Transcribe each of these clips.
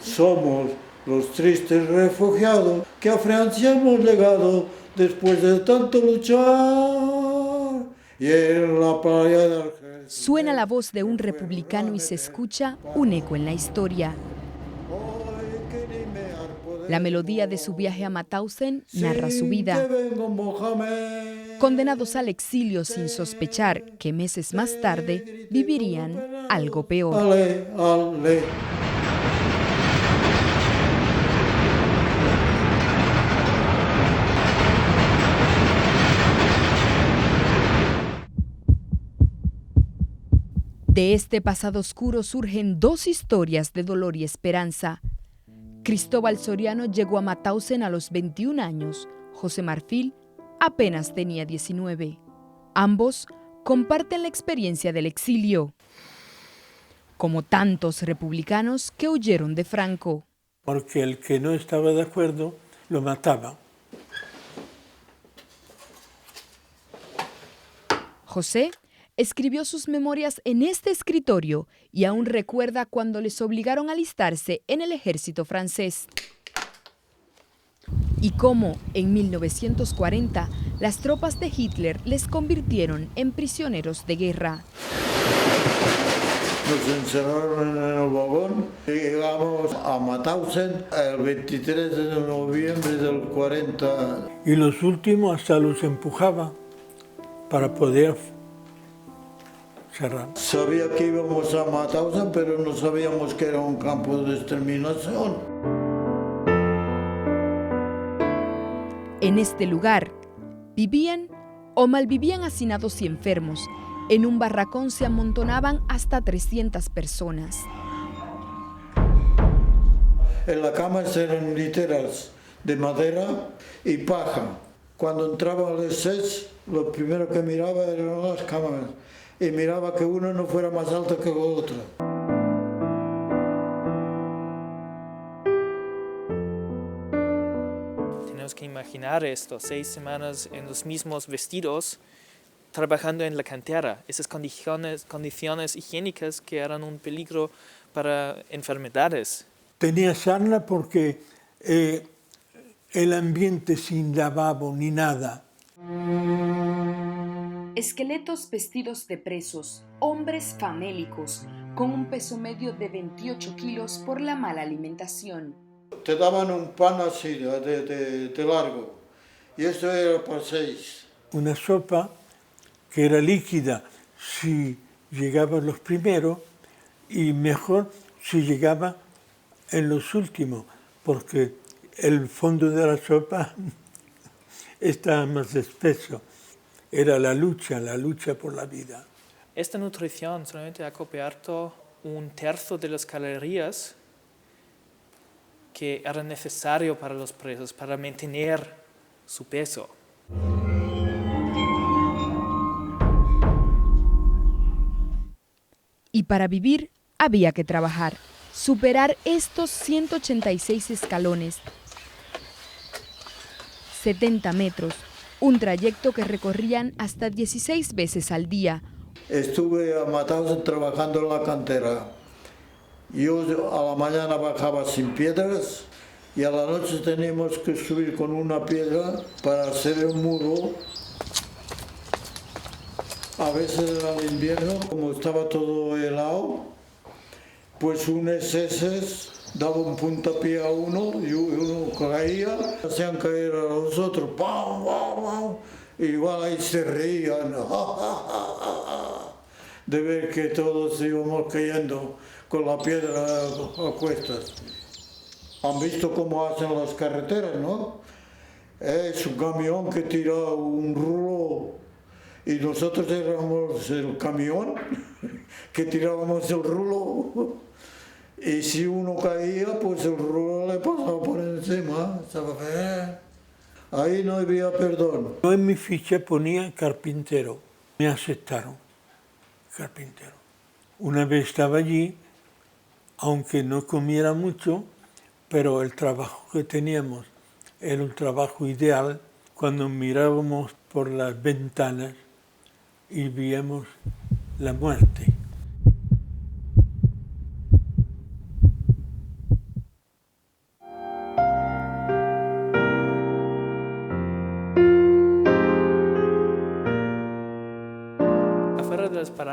Somos los tristes refugiados que a Francia hemos llegado después de tanto luchar. Y en la playa de Argel. Suena la voz de un republicano y se escucha un eco en la historia. La melodía de su viaje a Mauthausen narra su vida. Condenados al exilio sin sospechar que meses más tarde vivirían algo peor. Ale, ale. De este pasado oscuro surgen dos historias de dolor y esperanza. Cristóbal Soriano llegó a Mauthausen a los 21 años. José Marfil apenas tenía 19. Ambos comparten la experiencia del exilio, como tantos republicanos que huyeron de Franco. Porque el que no estaba de acuerdo lo mataba. José escribió sus memorias en este escritorio y aún recuerda cuando les obligaron a alistarse en el ejército francés. Y cómo, en 1940, las tropas de Hitler les convirtieron en prisioneros de guerra. Nos encerraron en el vagón y llegamos a Mauthausen el 23 de noviembre del 40. Y los últimos hasta los empujaba para poder cerrar. Sabía que íbamos a Mauthausen, pero no sabíamos que era un campo de exterminación. En este lugar vivían o malvivían hacinados y enfermos. En un barracón se amontonaban hasta 300 personas. En la cama eran literas de madera y paja. Cuando entraba al SS, lo primero que miraba eran las cámaras y miraba que uno no fuera más alto que el otro. Tenemos que imaginar esto, 6 semanas en los mismos vestidos, trabajando en la cantera. Esas condiciones higiénicas que eran un peligro para enfermedades. Tenía sarna porque el ambiente sin lavabo ni nada. Esqueletos vestidos de presos, hombres famélicos, con un peso medio de 28 kilos por la mala alimentación. Te daban un pan así de largo y esto era para 6. Una sopa que era líquida si llegaban los primeros y mejor si llegaba en los últimos, porque el fondo de la sopa estaba más espeso. Era la lucha por la vida. Esta nutrición solamente ha coberto 1/3 de las calorías que era necesario para los presos para mantener su peso. Y para vivir había que trabajar, superar estos 186 escalones, 70 metros, un trayecto que recorrían hasta 16 veces al día. Estuve a Mauthausen trabajando en la cantera. Yo a la mañana bajaba sin piedras y a la noche teníamos que subir con una piedra para hacer el muro. A veces en el invierno, como estaba todo helado, pues un SS daba un puntapié a uno y uno caía, hacían caer a los otros, ¡pam, pam, pam! Igual ahí se reían de ver que todos íbamos cayendo con la piedra a cuestas. Han visto cómo hacen las carreteras, ¿no? Es un camión que tira un rulo y nosotros éramos el camión que tirábamos el rulo. Y si uno caía, pues el rulo le pasaba por encima, ¿sabes? Ahí no había perdón. Yo en mi ficha ponía carpintero. Me aceptaron, carpintero. Una vez estaba allí, aunque no comiera mucho, pero el trabajo que teníamos era un trabajo ideal. Cuando mirábamos por las ventanas y veíamos la muerte.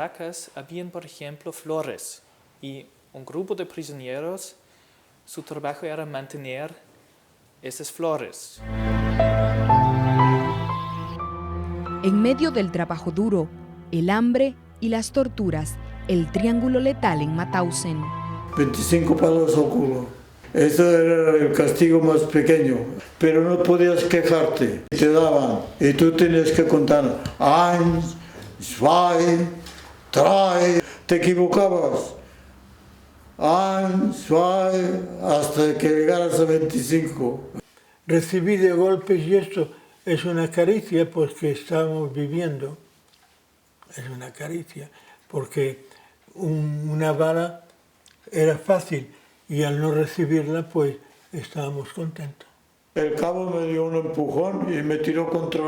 barracas habían, por ejemplo, flores y un grupo de prisioneros, su trabajo era mantener esas flores. En medio del trabajo duro, el hambre y las torturas, el triángulo letal en Mauthausen. 25 palos al culo. Ese era el castigo más pequeño, pero no podías quejarte. Te daban y tú tenías que contar 1, 2, 3. Te equivocabas. 1, 2, hasta que llegaras a 25. Recibí de golpes y esto es una caricia porque estamos viviendo. Es una caricia porque una bala era fácil y al no recibirla pues estábamos contentos. El cabo me dio un empujón y me tiró contra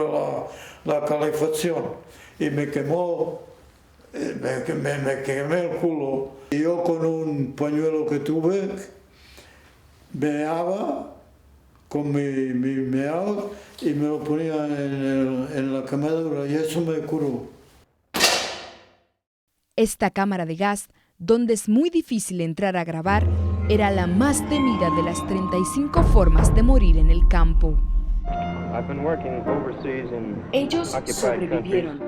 la calefacción y me quemó, me quemé el culo. Y yo con un pañuelo que tuve, meaba con mi meado y me lo ponía en la quemadura y eso me curó. Esta cámara de gas, donde es muy difícil entrar a grabar, era la más temida de las 35 formas de morir en el campo. Ellos sobrevivieron,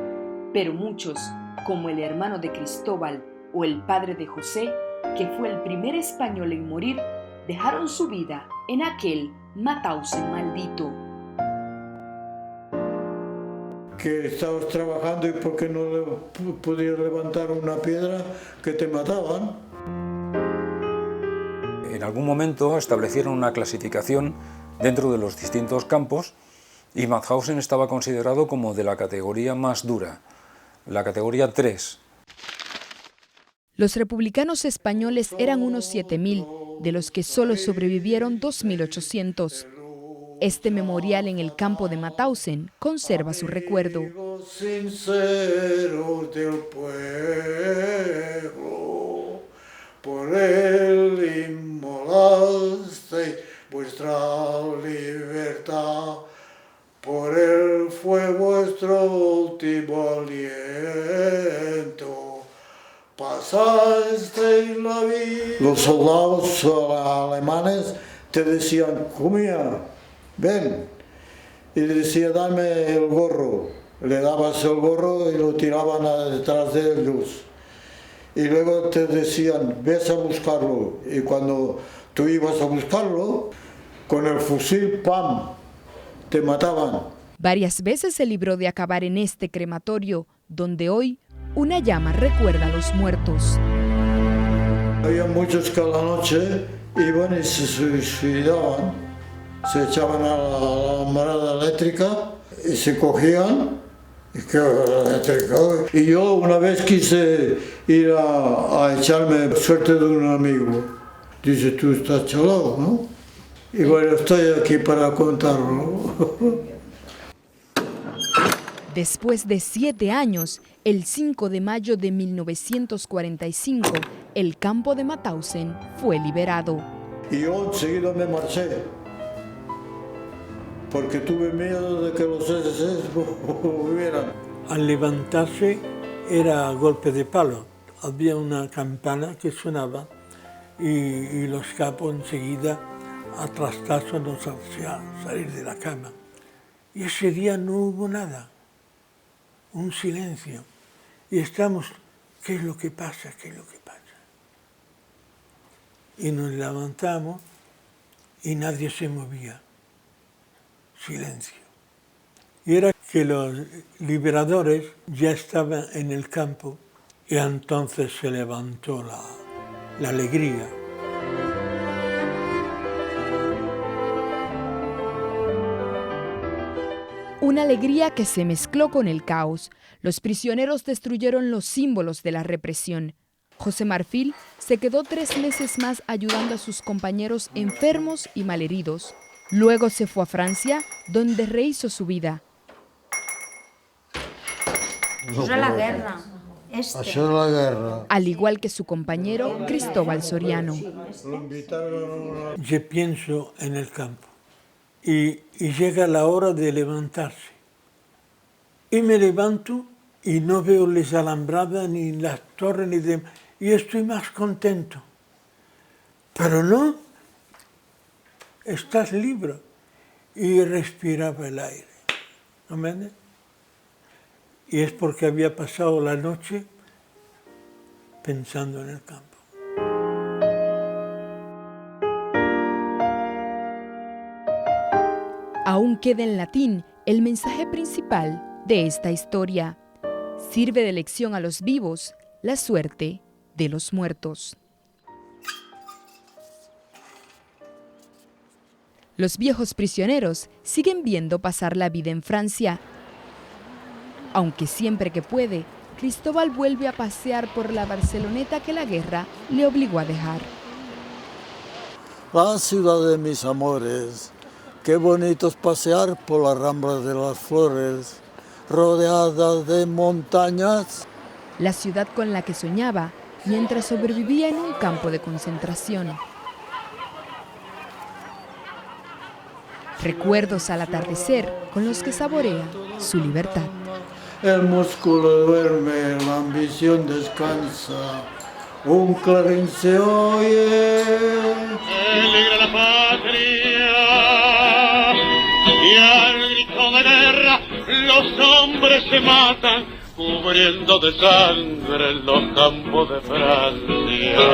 pero muchos, como el hermano de Cristóbal o el padre de José, que fue el primer español en morir, dejaron su vida en aquel Mauthausen maldito. Que estabas trabajando y porque no podías levantar una piedra que te mataban. En algún momento establecieron una clasificación dentro de los distintos campos y Mauthausen estaba considerado como de la categoría más dura, la categoría 3. Los republicanos españoles eran unos 7.000, de los que solo sobrevivieron 2.800. Este memorial en el campo de Mauthausen conserva su recuerdo. Sinceros del pueblo, por él inmolasteis vuestra libertad, por él fue vuestro último aliento, pasasteis la vida. Los soldados alemanes te decían, comía, ven, y le decía, dame el gorro. Le dabas el gorro y lo tiraban detrás de ellos. Y luego te decían, ves a buscarlo. Y cuando tú ibas a buscarlo, con el fusil, ¡pam!, te mataban. Varias veces se libró de acabar en este crematorio, donde hoy una llama recuerda a los muertos. Había muchos que a la noche iban y se suicidaban. Se echaban a la lamparilla eléctrica y se cogían. Y yo una vez quise ir a echarme suerte de un amigo. Dice, tú estás chalado, ¿no? Y bueno, estoy aquí para contarlo. Después de 7 años, el 5 de mayo de 1945, el campo de Mauthausen fue liberado. Y yo enseguida me marché, porque tuve miedo de que los SS volvieran. Al levantarse era a golpe de palo. Había una campana que sonaba y los capos enseguida atrastándonos hacia salir de la cama. Y ese día no hubo nada, un silencio. Y estamos, ¿qué es lo que pasa? ¿Qué es lo que pasa? Y nos levantamos y nadie se movía. Silencio. Y era que los liberadores ya estaban en el campo y entonces se levantó la alegría. Una alegría que se mezcló con el caos. Los prisioneros destruyeron los símbolos de la represión. José Marfil se quedó 3 meses más ayudando a sus compañeros enfermos y malheridos. Luego se fue a Francia, donde rehizo su vida. La guerra. La guerra. Al igual que su compañero Cristóbal Soriano. Yo pienso en el campo y llega la hora de levantarse. Y me levanto y no veo las alambradas ni las torres ni demás, y estoy más contento. Pero no, estás libre. Y respiraba el aire. ¿No me entiendes? Y es porque había pasado la noche pensando en el campo. Aún queda en latín el mensaje principal de esta historia. Sirve de lección a los vivos la suerte de los muertos. Los viejos prisioneros siguen viendo pasar la vida en Francia. Aunque siempre que puede, Cristóbal vuelve a pasear por la Barceloneta que la guerra le obligó a dejar. La ciudad de mis amores, qué bonito es pasear por las ramblas de las flores, rodeada de montañas. La ciudad con la que soñaba mientras sobrevivía en un campo de concentración. Recuerdos al atardecer con los que saborea su libertad. El músculo duerme, la ambición descansa, un clarín se oye. Peligra la patria y al grito de guerra los hombres se matan, cubriendo de sangre los campos de Francia.